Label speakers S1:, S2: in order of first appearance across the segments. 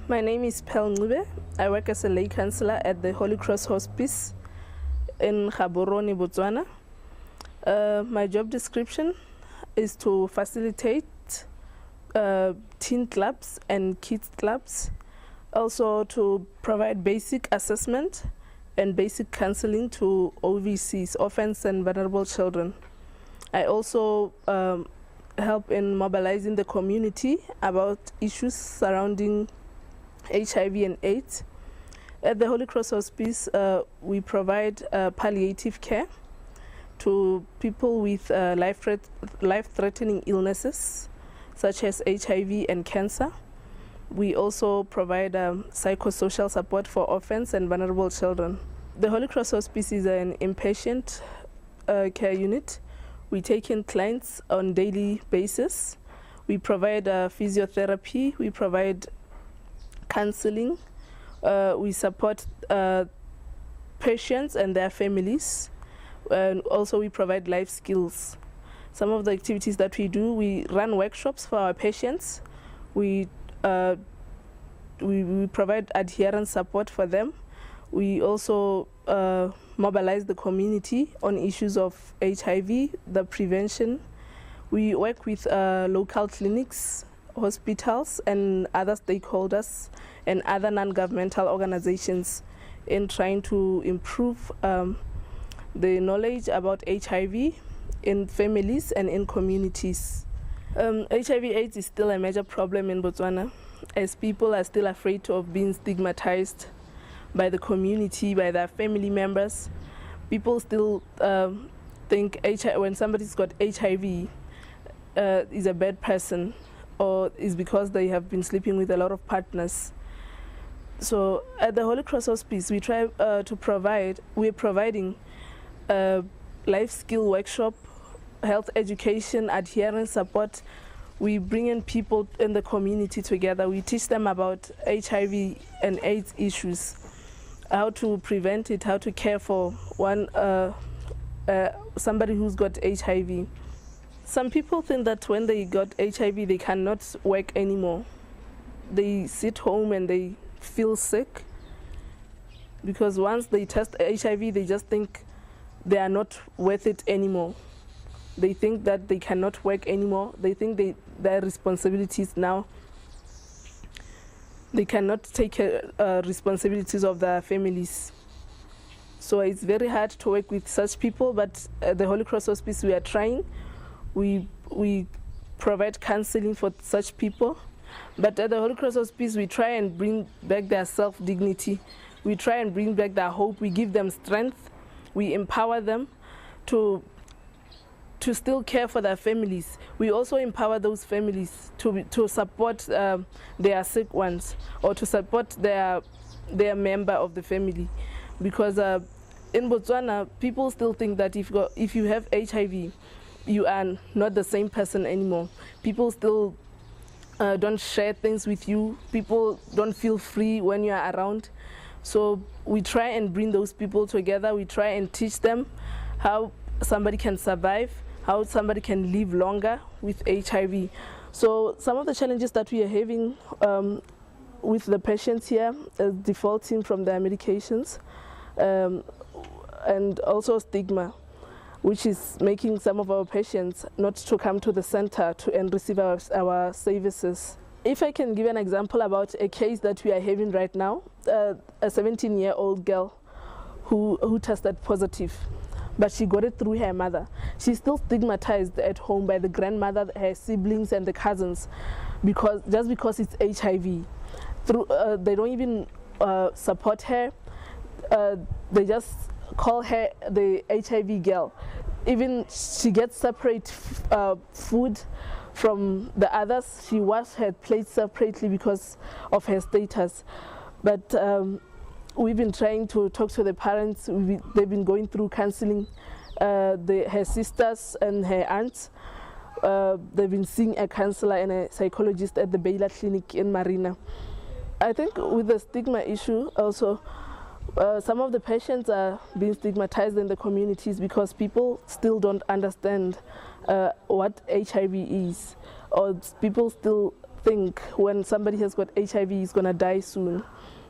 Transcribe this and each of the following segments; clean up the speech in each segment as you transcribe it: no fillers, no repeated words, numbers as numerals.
S1: My name is Perl Ncube. I work as a lay counselor at the Holy Cross Hospice in Gaborone, Botswana. My job description is to facilitate teen clubs and kids clubs, also to provide basic assessment and basic counseling to OVCs, orphans and vulnerable children. I also help in mobilizing the community about issues surrounding HIV and AIDS. At the Holy Cross Hospice, we provide palliative care to people with life-threatening illnesses such as HIV and cancer. We also provide psychosocial support for orphans and vulnerable children. The Holy Cross Hospice is an inpatient care unit. We take in clients on a daily basis. We provide physiotherapy, we provide counseling, we support patients and their families, and also we provide life skills. Some of the activities that we do, we run workshops for our patients. We provide adherence support for them. We also mobilize the community on issues of HIV, the prevention. We work with local clinics, hospitals, and other stakeholders and other non-governmental organizations in trying to improve the knowledge about HIV in families and in communities. HIV/AIDS is still a major problem in Botswana, as people are still afraid of being stigmatized by the community, by their family members. People still think when somebody's got HIV is a bad person, or is because they have been sleeping with a lot of partners. So at the Holy Cross Hospice, we try we're providing life skill workshop, health education, adherence support. We bring in people in the community together. We teach them about HIV and AIDS issues, how to prevent it, how to care for somebody who's got HIV. Some people think that when they got HIV, they cannot work anymore. They sit home and they feel sick, because once they test HIV, they just think they are not worth it anymore. They think that they cannot work anymore. They think their responsibilities now, they cannot take responsibilities of their families. So it's very hard to work with such people, but at the Holy Cross Hospice, we are trying. We provide counseling for such people. But at the Holy Cross Hospice, we try and bring back their self-dignity. We try and bring back their hope. We give them strength. We empower them to still care for their families. We also empower those families to support their sick ones, or to support their member of the family. Because in Botswana, people still think that if you have HIV, you are not the same person anymore. People still don't share things with you. People don't feel free when you are around. So we try and bring those people together. We try and teach them how somebody can survive, how somebody can live longer with HIV. So some of the challenges that we are having with the patients here is defaulting from their medications, and also stigma, which is making some of our patients not to come to the center and receive our services. If I can give an example about a case that we are having right now, a 17-year-old girl who tested positive, but she got it through her mother. She's still stigmatized at home by the grandmother, her siblings, and the cousins, just because it's HIV. They don't even support her. They just call her the HIV girl. Even she gets separate food from the others. She washes her plate separately because of her status. But we've been trying to talk to the parents. They've been going through counseling. Her sisters and her aunts, they've been seeing a counselor and a psychologist at the Baylor Clinic in Marina. I think with the stigma issue also, some of the patients are being stigmatized in the communities because people still don't understand what HIV is, or people still think when somebody has got HIV is going to die soon.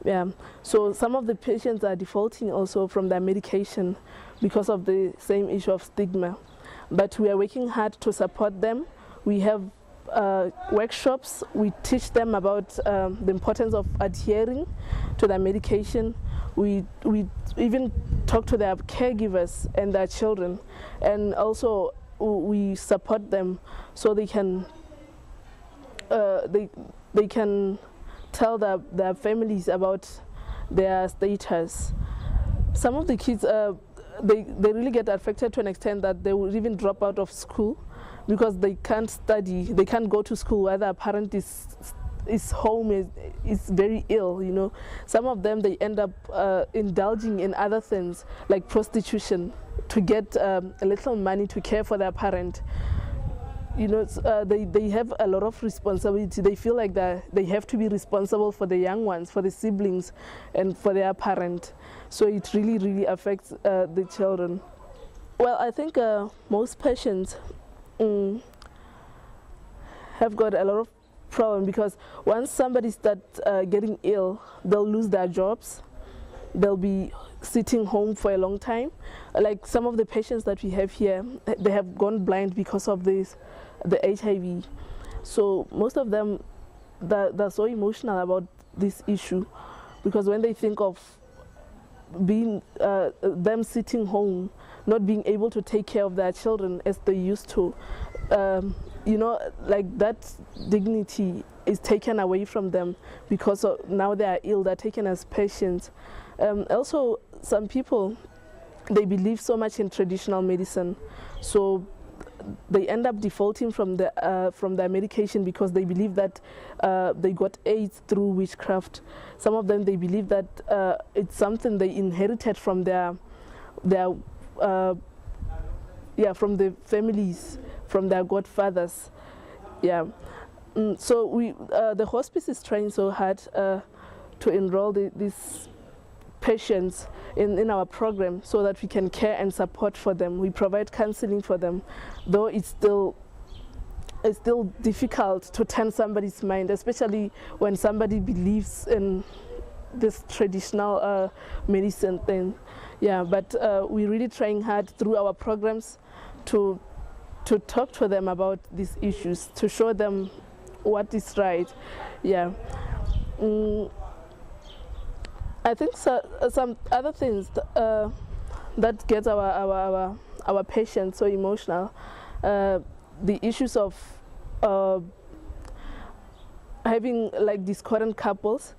S1: Yeah, so some of the patients are defaulting also from their medication because of the same issue of stigma. But we are working hard to support them. We have workshops. We teach them about the importance of adhering to their medication. We even talk to their caregivers and their children, and also we support them so they can tell their families about their status. Some of the kids, they really get affected to an extent that they will even drop out of school because they can't study, they can't go to school while their parent is home, is very ill, you know. Some of them, they end up indulging in other things like prostitution to get a little money to care for their parent. You know, they have a lot of responsibility. They feel like that they have to be responsible for the young ones, for the siblings, and for their parent. So it really, really affects the children. Well, I think most patients have got a lot of problem because once somebody starts getting ill, they'll lose their jobs. They'll be sitting home for a long time. Like some of the patients that we have here, they have gone blind because of the HIV. So most of them, they're so emotional about this issue because when they think of being them sitting home, not being able to take care of their children as they used to, you know, like that dignity is taken away from them because now they are ill, they're taken as patients. Also, some people, they believe so much in traditional medicine, so they end up defaulting from their medication because they believe that they got AIDS through witchcraft. Some of them, they believe that it's something they inherited from from the families, from their godfathers. Yeah. So the hospice is trying so hard to enroll these patients in our program so that we can care and support for them. We provide counseling for them, though it's still difficult to turn somebody's mind, especially when somebody believes in this traditional medicine thing. Yeah, but we're really trying hard through our programs to talk to them about these issues, to show them what is right. Yeah. I think some other things that get our patients so emotional, the issues of having like discordant couples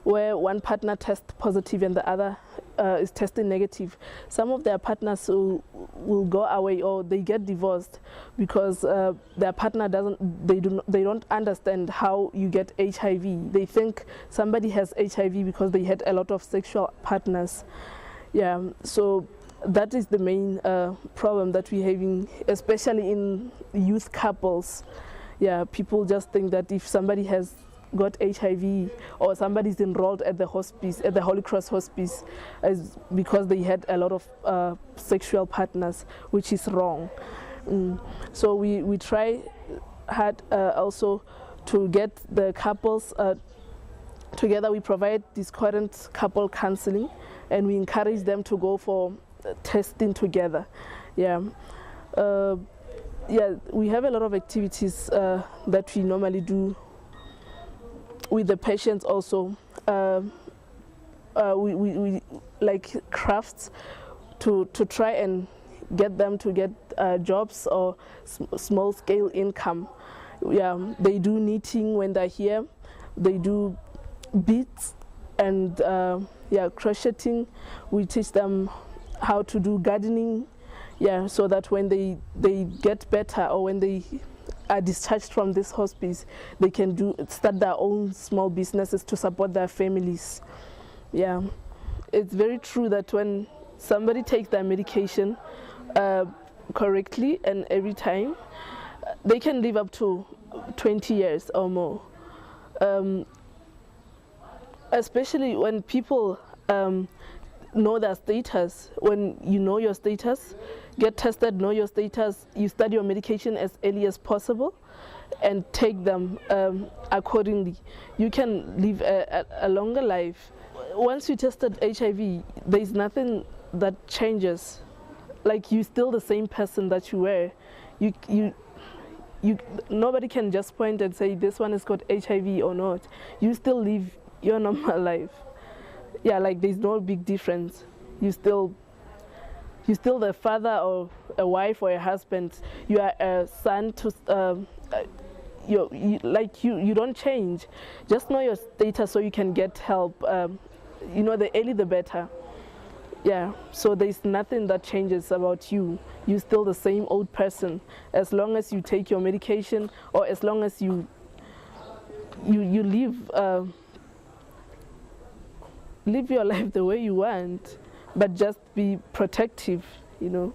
S1: where one partner tests positive and the other is testing negative. Some of their partners will go away or they get divorced because their partner they don't understand how you get HIV. They think somebody has HIV because they had a lot of sexual partners. Yeah, so that is the main problem that we're having, especially in youth couples. Yeah, people just think that if somebody has got HIV or somebody's enrolled at the hospice, at the Holy Cross Hospice, is because they had a lot of sexual partners, which is wrong. So we try hard also to get the couples together. We provide discordant couple counseling and we encourage them to go for testing together. Yeah. Yeah, we have a lot of activities that we normally do with the patients also. We like crafts to try and get them to get jobs or small scale income. Yeah, they do knitting when they're here. They do beads and yeah, crocheting. We teach them how to do gardening. Yeah, so that when they get better or when they are discharged from this hospice, they can start their own small businesses to support their families. Yeah, it's very true that when somebody takes their medication correctly and every time, they can live up to 20 years or more. Especially when people know their status. When you know your status, get tested, know your status, you start your medication as early as possible and take them accordingly. You can live a longer life. Once you tested HIV, there's nothing that changes. Like, you're still the same person that you were. Nobody can just point and say this one has got HIV or not. You still live your normal life. Yeah, like, there's no big difference. You're still the father or a wife or a husband. You are a son to you don't change. Just know your status so you can get help. You know, the early the better. Yeah, so there's nothing that changes about you. You're still the same old person as long as you take your medication, or as long as you live your life the way you want, but just be protective, you know.